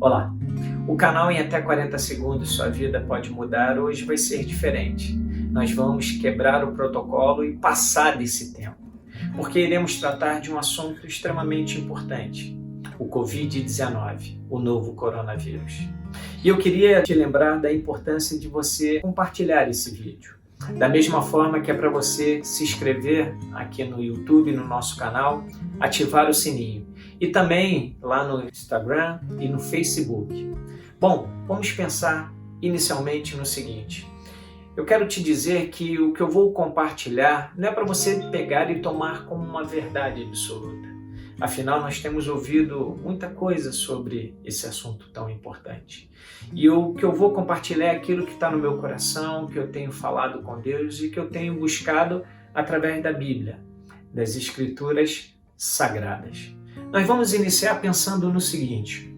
Olá, o canal em até 40 segundos Sua Vida Pode Mudar hoje vai ser diferente. Nós vamos quebrar o protocolo e passar desse tempo, porque iremos tratar de um assunto extremamente importante, o Covid-19, o novo coronavírus. E eu queria te lembrar da importância de você compartilhar esse vídeo. Da mesma forma que é para você se inscrever aqui no YouTube, no nosso canal, ativar o sininho. E também lá no Instagram e no Facebook. Bom, vamos pensar inicialmente no seguinte. Eu quero te dizer que o que eu vou compartilhar não é para você pegar e tomar como uma verdade absoluta. Afinal, nós temos ouvido muita coisa sobre esse assunto tão importante. E o que eu vou compartilhar é aquilo que está no meu coração, que eu tenho falado com Deus e que eu tenho buscado através da Bíblia, das Escrituras Sagradas. Nós vamos iniciar pensando no seguinte.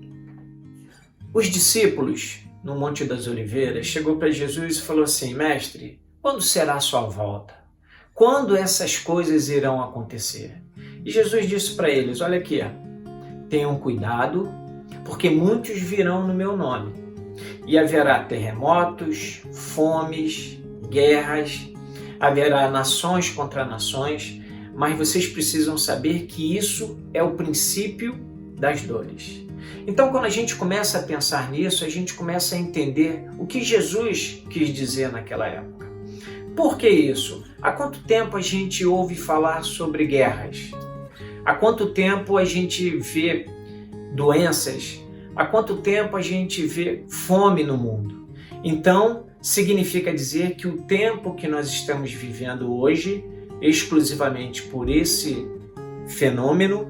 Os discípulos, no Monte das Oliveiras, chegou para Jesus e falou assim: Mestre, quando será a sua volta? Quando essas coisas irão acontecer? E Jesus disse para eles, olha aqui, tenham cuidado, porque muitos virão no meu nome. E haverá terremotos, fomes, guerras, haverá nações contra nações, mas vocês precisam saber que isso é o princípio das dores. Então, quando a gente começa a pensar nisso, a gente começa a entender o que Jesus quis dizer naquela época. Por que isso? Há quanto tempo a gente ouve falar sobre guerras? Há quanto tempo a gente vê doenças? Há quanto tempo a gente vê fome no mundo? Então, significa dizer que o tempo que nós estamos vivendo hoje, exclusivamente por esse fenômeno,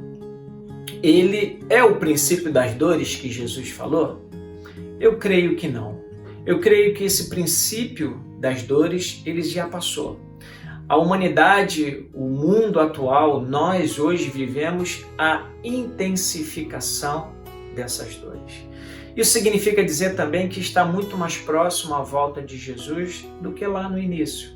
ele é o princípio das dores que Jesus falou? Eu creio que não. Eu creio que esse princípio das dores, ele já passou. A humanidade, o mundo atual, nós hoje vivemos a intensificação dessas dores. Isso significa dizer também que está muito mais próximo à volta de Jesus do que lá no início.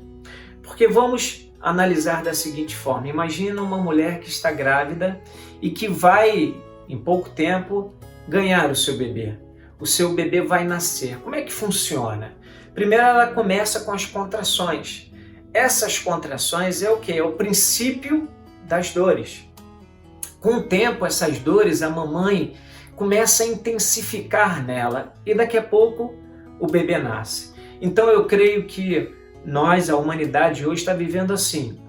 Porque vamos analisar da seguinte forma. Imagina uma mulher que está grávida e que vai, em pouco tempo, ganhar o seu bebê. O seu bebê vai nascer. Como é que funciona? Primeiro ela começa com as contrações. Essas contrações é o quê? É o princípio das dores. Com o tempo, essas dores, a mamãe começa a intensificar nela e daqui a pouco o bebê nasce. Então eu creio que nós, a humanidade hoje, está vivendo assim.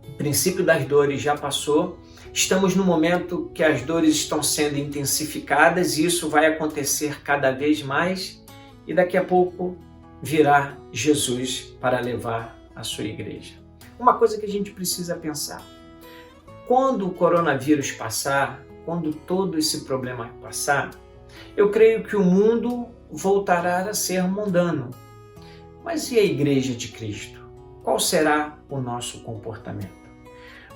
O princípio das dores já passou, estamos no momento que as dores estão sendo intensificadas e isso vai acontecer cada vez mais e daqui a pouco virá Jesus para levar a sua igreja. Uma coisa que a gente precisa pensar, quando o coronavírus passar, quando todo esse problema passar, eu creio que o mundo voltará a ser mundano. Mas e a igreja de Cristo? Qual será o nosso comportamento?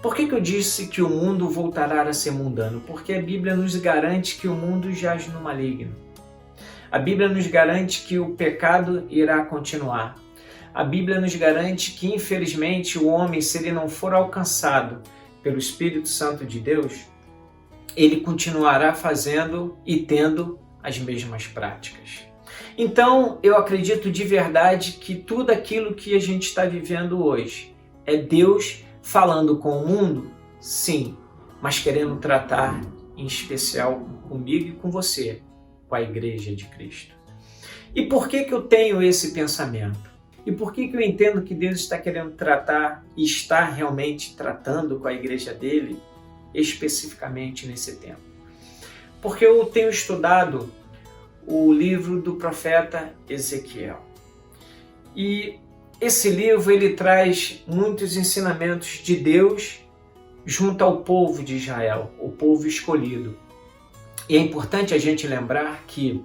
Por que eu disse que o mundo voltará a ser mundano? Porque a Bíblia nos garante que o mundo jaz no maligno. A Bíblia nos garante que o pecado irá continuar. A Bíblia nos garante que, infelizmente, o homem, se ele não for alcançado pelo Espírito Santo de Deus, ele continuará fazendo e tendo as mesmas práticas. Então, eu acredito de verdade que tudo aquilo que a gente está vivendo hoje é Deus falando com o mundo, sim, mas querendo tratar em especial comigo e com você, com a Igreja de Cristo. E por que eu tenho esse pensamento? E por que eu entendo que Deus está querendo tratar e está realmente tratando com a igreja dele, especificamente nesse tempo? Porque eu tenho estudado o livro do profeta Ezequiel. E esse livro ele traz muitos ensinamentos de Deus junto ao povo de Israel, o povo escolhido. E é importante a gente lembrar que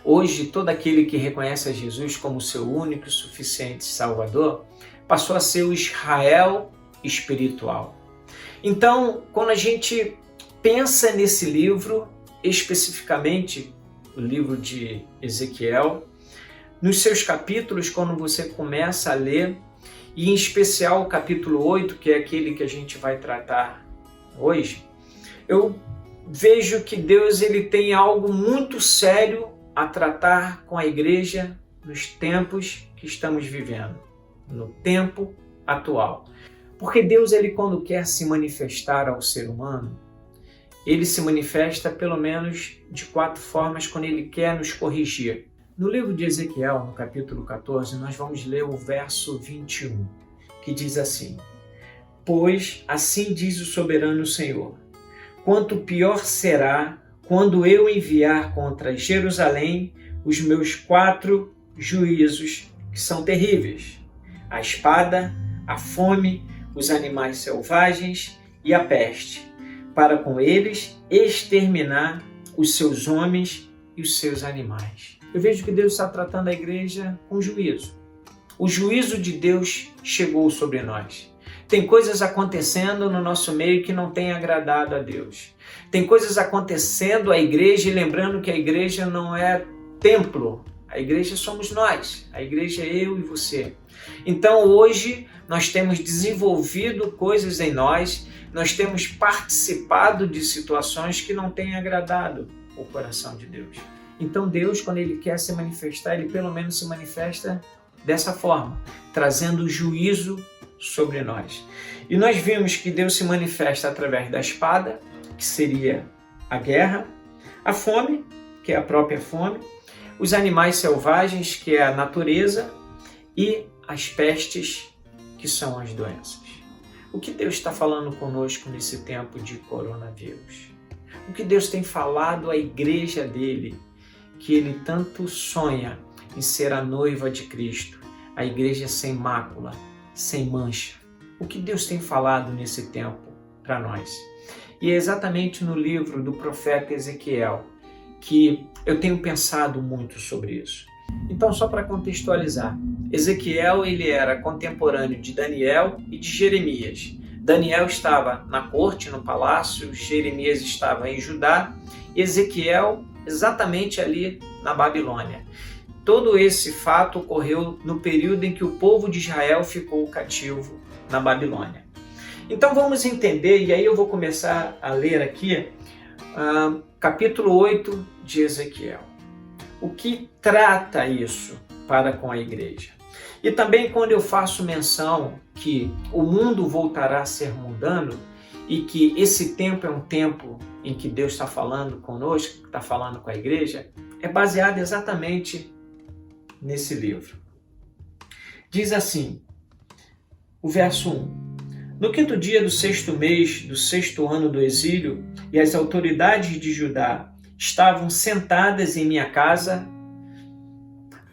hoje, todo aquele que reconhece a Jesus como seu único e suficiente Salvador passou a ser o Israel espiritual. Então, quando a gente pensa nesse livro, especificamente o livro de Ezequiel, nos seus capítulos, quando você começa a ler, e em especial o capítulo 8, que é aquele que a gente vai tratar hoje, eu vejo que Deus ele tem algo muito sério a tratar com a igreja nos tempos que estamos vivendo, no tempo atual. Porque Deus, ele quando quer se manifestar ao ser humano, ele se manifesta pelo menos de 4 formas quando ele quer nos corrigir. No livro de Ezequiel, no capítulo 14, nós vamos ler o verso 21, que diz assim: Pois assim diz o soberano Senhor, quanto pior será quando eu enviar contra Jerusalém os meus 4 juízos que são terríveis: a espada, a fome, os animais selvagens e a peste, para com eles exterminar os seus homens e os seus animais. Eu vejo que Deus está tratando a igreja com juízo. O juízo de Deus chegou sobre nós. Tem coisas acontecendo no nosso meio que não tem agradado a Deus. Tem coisas acontecendo à igreja, e lembrando que a igreja não é templo. A igreja somos nós. A igreja é eu e você. Então hoje nós temos desenvolvido coisas em nós, nós temos participado de situações que não têm agradado o coração de Deus. Então Deus, quando Ele quer se manifestar, Ele pelo menos se manifesta dessa forma, trazendo juízo sobre nós. E nós vimos que Deus se manifesta através da espada, que seria a guerra, a fome, que é a própria fome, os animais selvagens, que é a natureza, e as pestes, que são as doenças. O que Deus está falando conosco nesse tempo de coronavírus? O que Deus tem falado à igreja dele, que ele tanto sonha em ser a noiva de Cristo, a igreja sem mácula, sem mancha? O que Deus tem falado nesse tempo para nós? E é exatamente no livro do profeta Ezequiel que eu tenho pensado muito sobre isso. Então, só para contextualizar, Ezequiel ele era contemporâneo de Daniel e de Jeremias. Daniel estava na corte, no palácio, Jeremias estava em Judá, Ezequiel exatamente ali na Babilônia. Todo esse fato ocorreu no período em que o povo de Israel ficou cativo na Babilônia. Então vamos entender, e aí eu vou começar a ler aqui capítulo 8 de Ezequiel. O que trata isso para com a igreja? E também quando eu faço menção que o mundo voltará a ser mundano e que esse tempo é um tempo em que Deus está falando conosco, está falando com a igreja, é baseado exatamente nesse livro. Diz assim, o verso 1. No 5º dia do 6º mês do 6º ano do exílio, e as autoridades de Judá estavam sentadas em minha casa,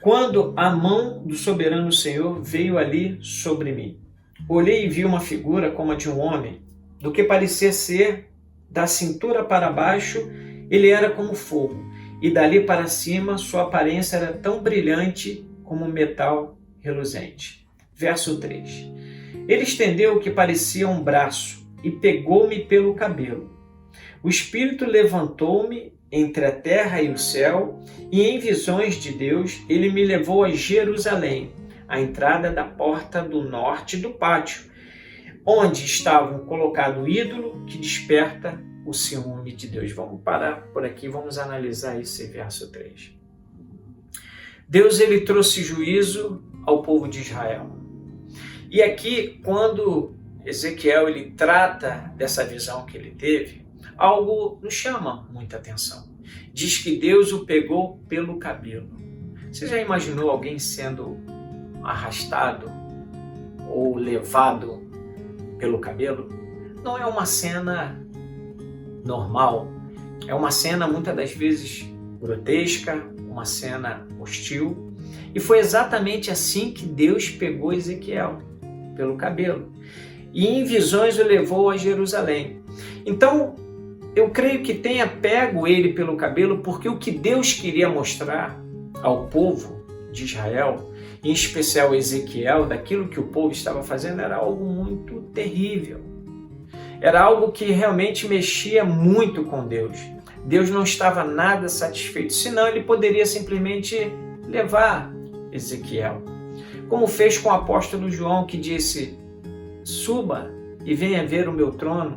quando a mão do soberano Senhor veio ali sobre mim. Olhei e vi uma figura como a de um homem, do que parecia ser da cintura para baixo, ele era como fogo, e dali para cima sua aparência era tão brilhante como metal reluzente. Verso 3. Ele estendeu o que parecia um braço e pegou-me pelo cabelo. O Espírito levantou-me entre a terra e o céu, e em visões de Deus ele me levou a Jerusalém, à entrada da porta do norte do pátio, onde estava um colocado ídolo que desperta o ciúme de Deus. Vamos parar por aqui, vamos analisar esse verso 3. Deus ele trouxe juízo ao povo de Israel. E aqui, quando Ezequiel ele trata dessa visão que ele teve, algo nos chama muita atenção. Diz que Deus o pegou pelo cabelo. Você já imaginou alguém sendo arrastado ou levado pelo cabelo? Não é uma cena normal. É uma cena muitas das vezes grotesca, uma cena hostil. E foi exatamente assim que Deus pegou Ezequiel, pelo cabelo. E em visões o levou a Jerusalém. Então, eu creio que tenha pego ele pelo cabelo porque o que Deus queria mostrar ao povo de Israel, em especial Ezequiel, daquilo que o povo estava fazendo, era algo muito terrível. Era algo que realmente mexia muito com Deus. Deus não estava nada satisfeito, senão ele poderia simplesmente levar Ezequiel. Como fez com o apóstolo João, que disse: suba e venha ver o meu trono.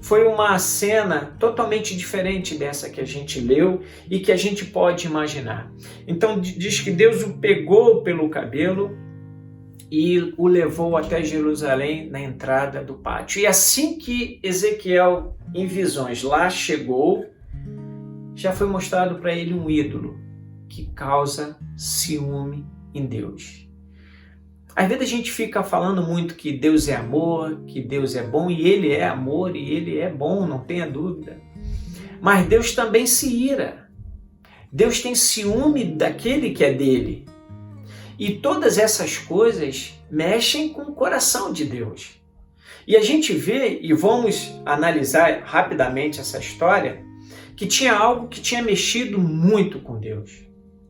foi uma cena totalmente diferente dessa que a gente leu e que a gente pode imaginar. Então diz que Deus o pegou pelo cabelo e o levou até Jerusalém na entrada do pátio. E assim que Ezequiel, em visões, lá chegou, já foi mostrado para ele um ídolo que causa ciúme em Deus. Às vezes a gente fica falando muito que Deus é amor, que Deus é bom, e Ele é amor, e Ele é bom, não tenha dúvida. Mas Deus também se ira. Deus tem ciúme daquele que é dele. E todas essas coisas mexem com o coração de Deus. E a gente vê, e vamos analisar rapidamente essa história, que tinha algo que tinha mexido muito com Deus.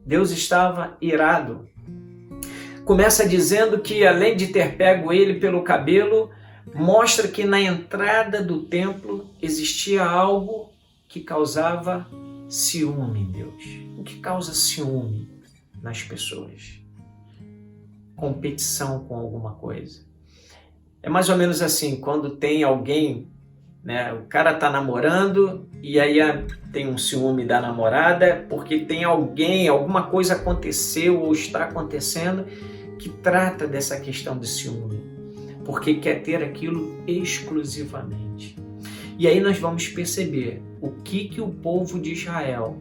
Deus estava irado. Começa dizendo que, além de ter pego ele pelo cabelo, mostra que na entrada do templo existia algo que causava ciúme em Deus. O que causa ciúme nas pessoas? Competição com alguma coisa. É mais ou menos assim, quando tem alguém, né, o cara está namorando e aí tem um ciúme da namorada porque tem alguém, alguma coisa aconteceu ou está acontecendo que trata dessa questão de ciúme, porque quer ter aquilo exclusivamente. E aí nós vamos perceber o que o povo de Israel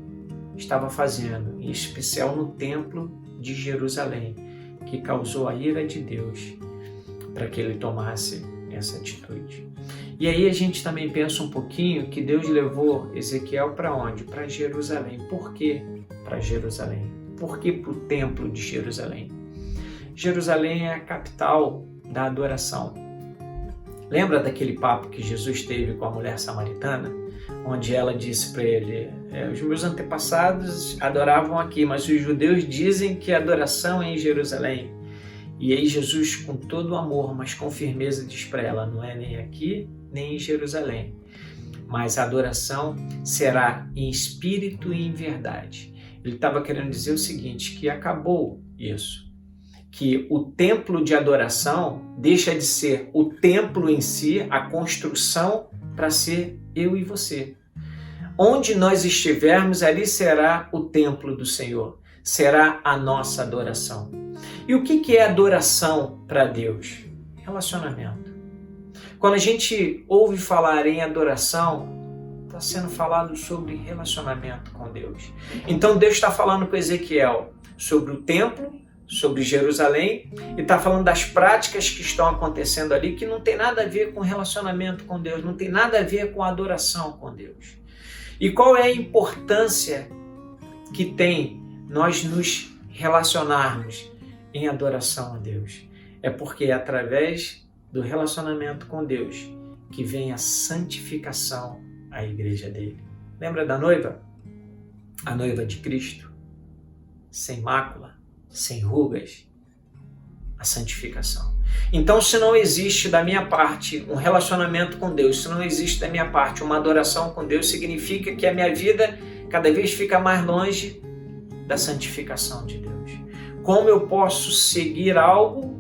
estava fazendo, em especial no templo de Jerusalém, que causou a ira de Deus para que ele tomasse essa atitude. E aí a gente também pensa um pouquinho que Deus levou Ezequiel para onde? Para Jerusalém. Por que para Jerusalém? Por que para o templo de Jerusalém? Jerusalém é a capital da adoração. Lembra daquele papo que Jesus teve com a mulher samaritana? Onde ela disse para ele, os meus antepassados adoravam aqui, mas os judeus dizem que a adoração é em Jerusalém. E aí Jesus, com todo o amor, mas com firmeza, diz para ela, não é nem aqui, nem em Jerusalém. Mas a adoração será em espírito e em verdade. Ele estava querendo dizer o seguinte, que acabou isso. Que o templo de adoração deixa de ser o templo em si, a construção, para ser eu e você. Onde nós estivermos, ali será o templo do Senhor, será a nossa adoração. E o que é adoração para Deus? Relacionamento. Quando a gente ouve falar em adoração, está sendo falado sobre relacionamento com Deus. Então Deus está falando com Ezequiel sobre o templo, sobre Jerusalém, e está falando das práticas que estão acontecendo ali, que não tem nada a ver com relacionamento com Deus, não tem nada a ver com adoração com Deus. E qual é a importância que tem nós nos relacionarmos em adoração a Deus? É porque é através do relacionamento com Deus que vem a santificação à igreja dele. Lembra da noiva? A noiva de Cristo, sem mácula, sem rugas, a santificação. Então, se não existe da minha parte um relacionamento com Deus, se não existe da minha parte uma adoração com Deus, significa que a minha vida cada vez fica mais longe da santificação de Deus. Como eu posso seguir algo,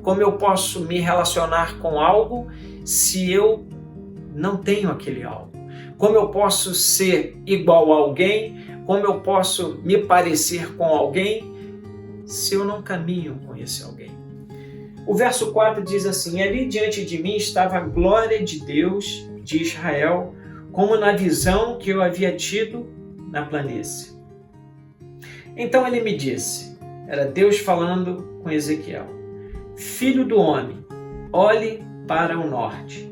como eu posso me relacionar com algo, se eu não tenho aquele algo? Como eu posso ser igual a alguém? Como eu posso me parecer com alguém, se eu não caminho com esse alguém? O verso 4 diz assim, ali diante de mim estava a glória de Deus de Israel, como na visão que eu havia tido na planície. Então ele me disse, era Deus falando com Ezequiel, filho do homem, olhe para o norte.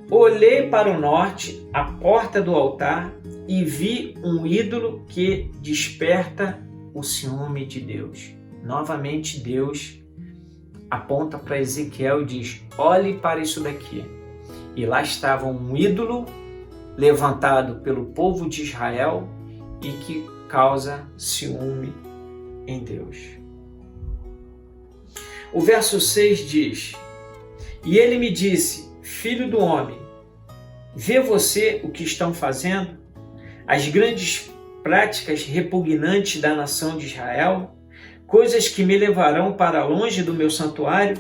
Olhei para o norte, a porta do altar, e vi um ídolo que desperta o ciúme de Deus. Novamente Deus aponta para Ezequiel e diz, olhe para isso daqui. E lá estava um ídolo levantado pelo povo de Israel e que causa ciúme em Deus. O verso 6 diz, e ele me disse, filho do homem, vê você o que estão fazendo? As grandes práticas repugnantes da nação de Israel, coisas que me levarão para longe do meu santuário,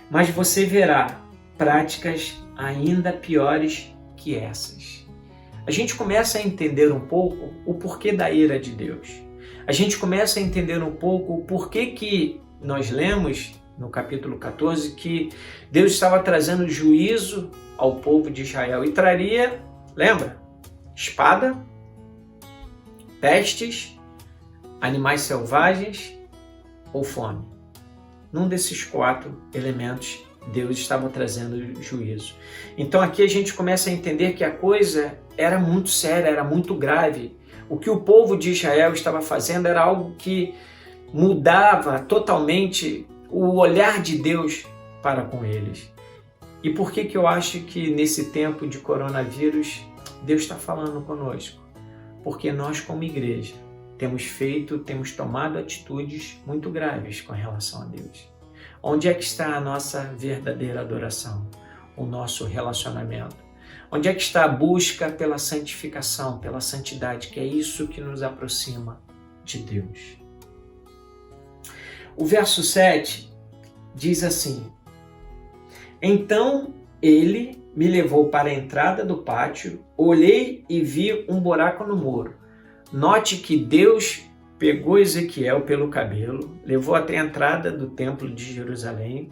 mas você verá práticas ainda piores que que essas. A gente começa a entender um pouco o porquê da ira de Deus. A gente começa a entender um pouco o porquê que nós lemos no capítulo 14 que Deus estava trazendo juízo ao povo de Israel e traria, lembra? Espada, pestes, animais selvagens ou fome. Num desses 4 elementos, Deus estava trazendo juízo. Então aqui a gente começa a entender que a coisa era muito séria, era muito grave. O que o povo de Israel estava fazendo era algo que mudava totalmente o olhar de Deus para com eles. E por que eu acho que nesse tempo de coronavírus Deus está falando conosco? Porque nós, como igreja, temos tomado atitudes muito graves com relação a Deus. Onde é que está a nossa verdadeira adoração? O nosso relacionamento? Onde é que está a busca pela santificação, pela santidade, que é isso que nos aproxima de Deus? O verso 7 diz assim: Então ele me levou para a entrada do pátio, olhei e vi um buraco no muro. Note que Deus pegou Ezequiel pelo cabelo, levou até a entrada do templo de Jerusalém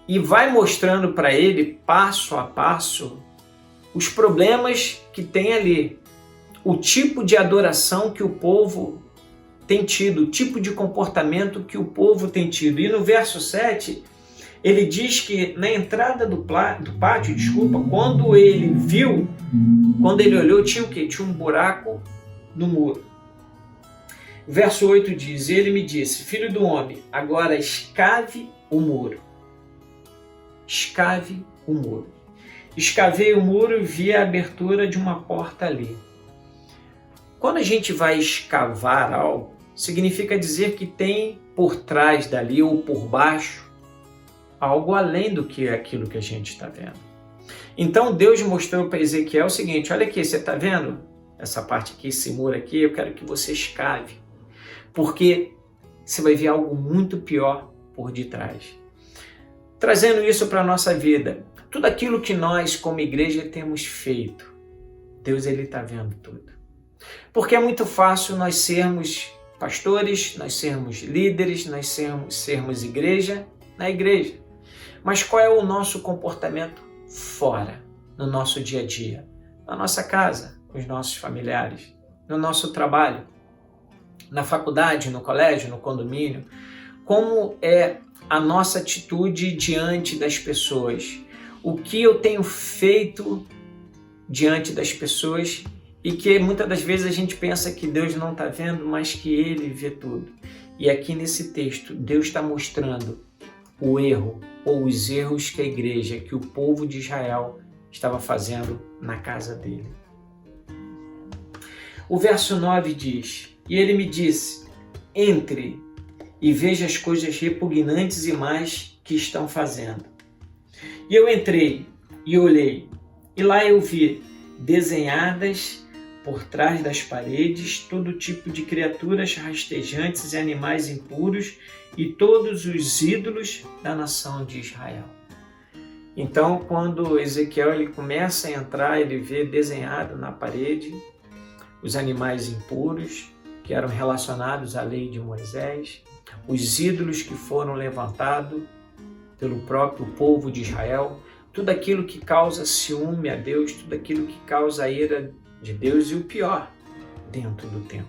e vai mostrando para ele, passo a passo, os problemas que tem ali, o tipo de adoração que o povo tem tido, o tipo de comportamento que o povo tem tido. E no verso 7, ele diz que na entrada do pátio, quando ele viu, quando ele olhou, tinha o quê? Tinha um buraco no muro. Verso 8 diz: Ele me disse, filho do homem, agora escave o muro. Escave o muro. Escavei o muro e vi a abertura de uma porta ali. Quando a gente vai escavar algo, significa dizer que tem por trás dali ou por baixo algo além do que aquilo que a gente está vendo. Então Deus mostrou para Ezequiel o seguinte: olha aqui, você está vendo essa parte aqui, esse muro aqui? Eu quero que você escave, porque você vai ver algo muito pior por detrás. Trazendo isso para a nossa vida, tudo aquilo que nós como igreja temos feito, Deus ele está vendo tudo. Porque é muito fácil nós sermos pastores, nós sermos líderes, nós sermos igreja na igreja. Mas qual é o nosso comportamento fora, no nosso dia a dia? Na nossa casa, com os nossos familiares, no nosso trabalho, na faculdade, no colégio, no condomínio. Como é a nossa atitude diante das pessoas? O que eu tenho feito diante das pessoas e que muitas das vezes a gente pensa que Deus não está vendo, mas que Ele vê tudo. E aqui nesse texto, Deus está mostrando o erro ou os erros que a igreja, que o povo de Israel estava fazendo na casa dele. O verso 9 diz: E ele me disse, entre e veja as coisas repugnantes e más que estão fazendo. E eu entrei e olhei, e lá eu vi desenhadas por trás das paredes todo tipo de criaturas rastejantes e animais impuros e todos os ídolos da nação de Israel. Então, quando Ezequiel ele começa a entrar, ele vê desenhado na parede os animais impuros que eram relacionados à lei de Moisés, os ídolos que foram levantados pelo próprio povo de Israel, tudo aquilo que causa ciúme a Deus, tudo aquilo que causa a ira de Deus e o pior, dentro do templo.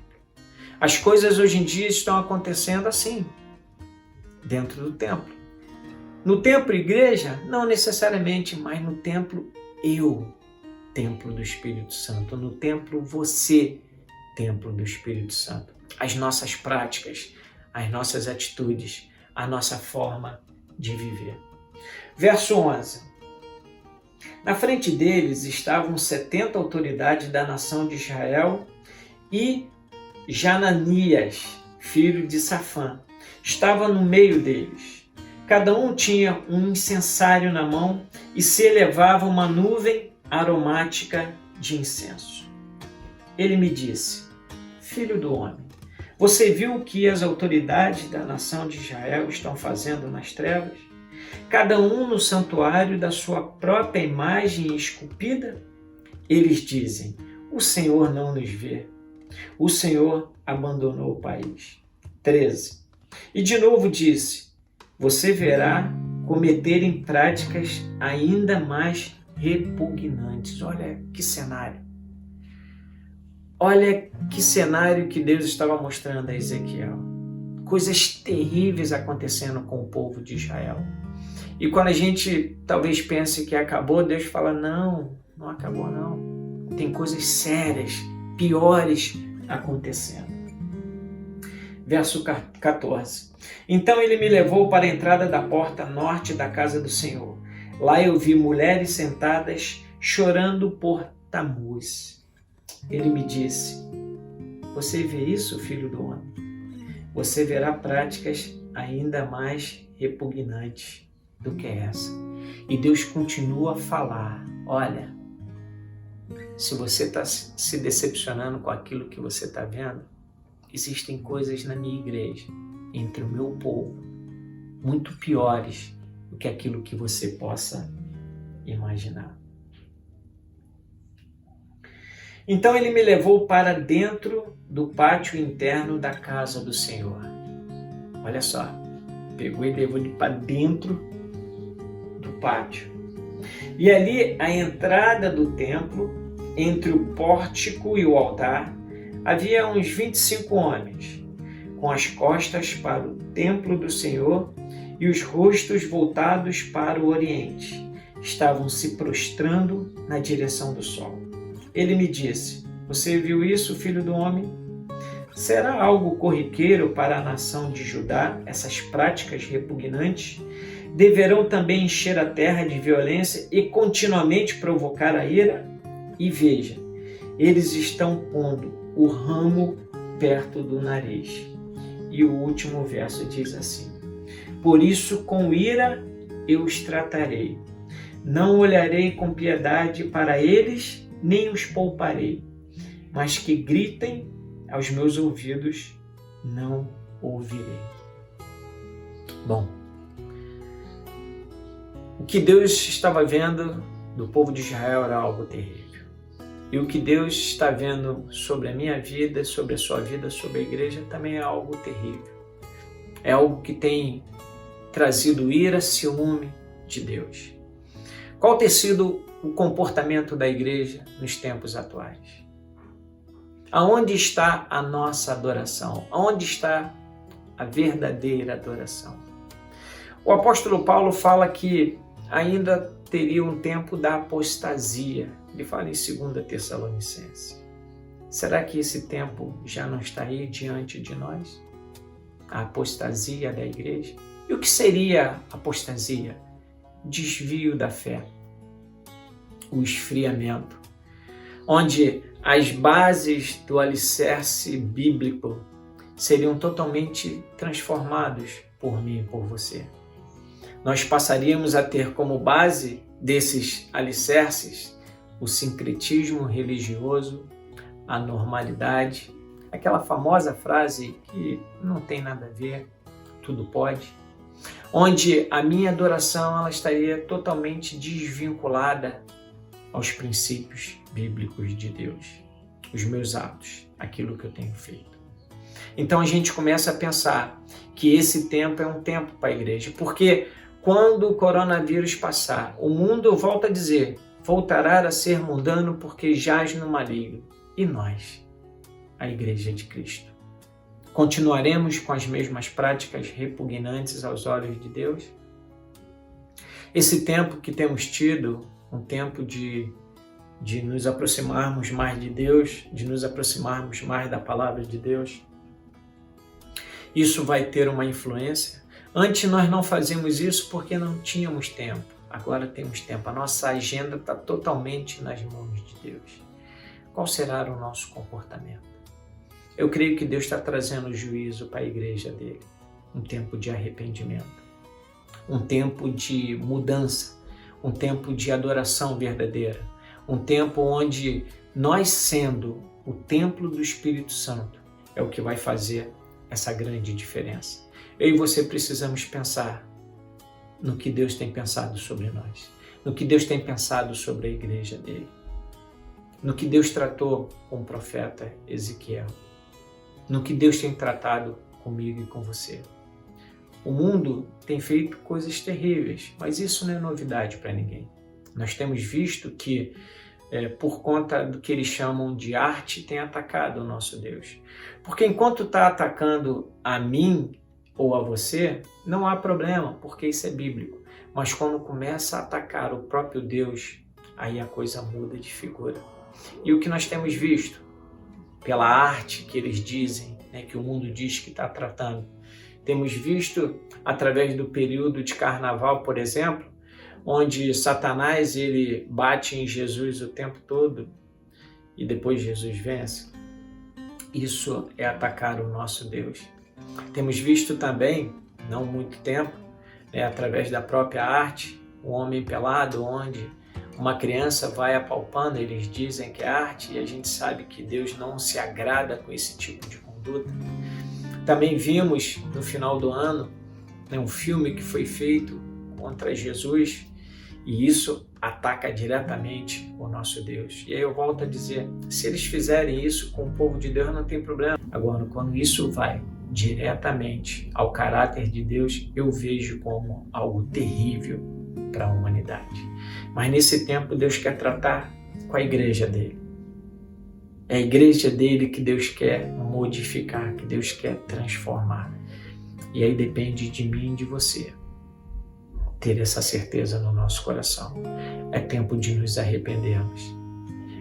As coisas hoje em dia estão acontecendo assim, dentro do templo. No templo, igreja, não necessariamente, mas no templo, templo do Espírito Santo. No templo, você, templo do Espírito Santo. As nossas práticas, as nossas atitudes, a nossa forma de viver. Verso 11. Na frente deles estavam 70 autoridades da nação de Israel e Jananias, filho de Safã, estava no meio deles. Cada um tinha um incensário na mão e se elevava uma nuvem aromática de incenso. Ele me disse, filho do homem, você viu o que as autoridades da nação de Israel estão fazendo nas trevas? Cada um no santuário da sua própria imagem esculpida? Eles dizem: o Senhor não nos vê. O Senhor abandonou o país. 13. E de novo disse: você verá cometerem práticas ainda mais repugnantes. Olha que cenário. Olha que cenário que Deus estava mostrando a Ezequiel. Coisas terríveis acontecendo com o povo de Israel. E quando a gente talvez pense que acabou, Deus fala: não, não acabou não. Tem coisas sérias, piores acontecendo. Verso 14. Então ele me levou para a entrada da porta norte da casa do Senhor. Lá eu vi mulheres sentadas chorando por Tamuz. Ele me disse: você vê isso, filho do homem? Você verá práticas ainda mais repugnantes do que essa. E Deus continua a falar: olha, se você está se decepcionando com aquilo que você está vendo, existem coisas na minha igreja, entre o meu povo, muito piores do que aquilo que você possa imaginar. Então ele me levou para dentro do pátio interno da casa do Senhor. Olha só, pegou e levou ele para dentro do pátio. E ali, a entrada do templo, entre o pórtico e o altar, havia uns 25 homens, com as costas para o templo do Senhor e os rostos voltados para o oriente. Estavam se prostrando na direção do sol. Ele me disse: você viu isso, filho do homem? Será algo corriqueiro para a nação de Judá essas práticas repugnantes? Deverão também encher a terra de violência e continuamente provocar a ira? E veja, eles estão pondo o ramo perto do nariz. E o último verso diz assim: por isso com ira eu os tratarei. Não olharei com piedade para eles, nem os pouparei, mas que gritem aos meus ouvidos, não ouvirei. Bom, o que Deus estava vendo do povo de Israel era algo terrível. E o que Deus está vendo sobre a minha vida, sobre a sua vida, sobre a igreja, também é algo terrível. É algo que tem trazido ira, ciúme de Deus. Qual tem sido o comportamento da igreja nos tempos atuais? Aonde está a nossa adoração? Aonde está a verdadeira adoração? O apóstolo Paulo fala que ainda teria um tempo da apostasia. Ele fala em 2 Tessalonicenses. Será que esse tempo já não está aí diante de nós? A apostasia da igreja? E o que seria apostasia? Desvio da fé, o esfriamento, onde as bases do alicerce bíblico seriam totalmente transformados por mim e por você. Nós passaríamos a ter como base desses alicerces o sincretismo religioso, a normalidade, aquela famosa frase que não tem nada a ver, tudo pode, onde a minha adoração ela estaria totalmente desvinculada aos princípios bíblicos de Deus, os meus atos, aquilo que eu tenho feito. Então a gente começa a pensar que esse tempo é um tempo para a igreja, porque quando o coronavírus passar, o mundo, volta a dizer, voltará a ser mundano porque jaz no maligno. E nós, a igreja de Cristo, continuaremos com as mesmas práticas repugnantes aos olhos de Deus? Esse tempo que temos tido, um tempo de nos aproximarmos mais de Deus, de nos aproximarmos mais da palavra de Deus, isso vai ter uma influência? Antes nós não fazíamos isso porque não tínhamos tempo. Agora temos tempo. A nossa agenda está totalmente nas mãos de Deus. Qual será o nosso comportamento? Eu creio que Deus está trazendo juízo para a igreja dele. Um tempo de arrependimento. Um tempo de mudança. Um tempo de adoração verdadeira. Um tempo onde nós, sendo o templo do Espírito Santo, é o que vai fazer essa grande diferença. Eu e você precisamos pensar no que Deus tem pensado sobre nós, no que Deus tem pensado sobre a igreja dele. no que Deus tratou com o profeta Ezequiel, no que Deus tem tratado comigo e com você. O mundo tem feito coisas terríveis, mas isso não é novidade para ninguém. Nós temos visto que, por conta do que eles chamam de arte, tem atacado o nosso Deus. Porque enquanto está atacando a mim ou a você, não há problema, porque isso é bíblico. Mas quando começa a atacar o próprio Deus, aí a coisa muda de figura. E o que nós temos visto, pela arte que eles dizem, que o mundo diz que está tratando, temos visto através do período de carnaval, por exemplo, onde Satanás ele bate em Jesus o tempo todo e depois Jesus vence. Isso é atacar o nosso Deus. Temos visto também, não muito tempo, através da própria arte, o homem pelado, onde uma criança vai apalpando, eles dizem que é arte, e a gente sabe que Deus não se agrada com esse tipo de conduta. Também vimos no final do ano um filme que foi feito contra Jesus, e isso ataca diretamente o nosso Deus. E aí eu volto a dizer, se eles fizerem isso com o povo de Deus, não tem problema. Agora, quando isso vai diretamente ao caráter de Deus, eu vejo como algo terrível para a humanidade. Mas nesse tempo Deus quer tratar com a igreja dele. É a igreja dele que Deus quer modificar, que Deus quer transformar. E aí depende de mim e de você ter essa certeza no nosso coração. É tempo de nos arrependermos.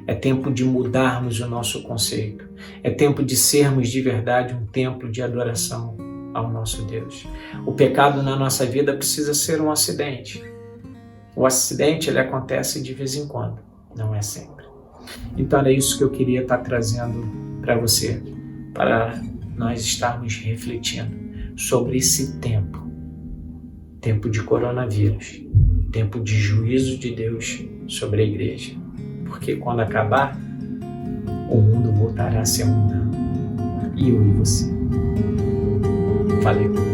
É tempo de mudarmos o nosso conceito. É tempo de sermos de verdade um templo de adoração ao nosso Deus. O pecado na nossa vida precisa ser um acidente. O acidente ele acontece de vez em quando, não é sempre. Então era isso que eu queria estar trazendo para você, para nós estarmos refletindo sobre esse tempo de coronavírus, tempo de juízo de Deus sobre a igreja. Porque quando acabar, o mundo voltará a ser mundano. E eu e você. Valeu.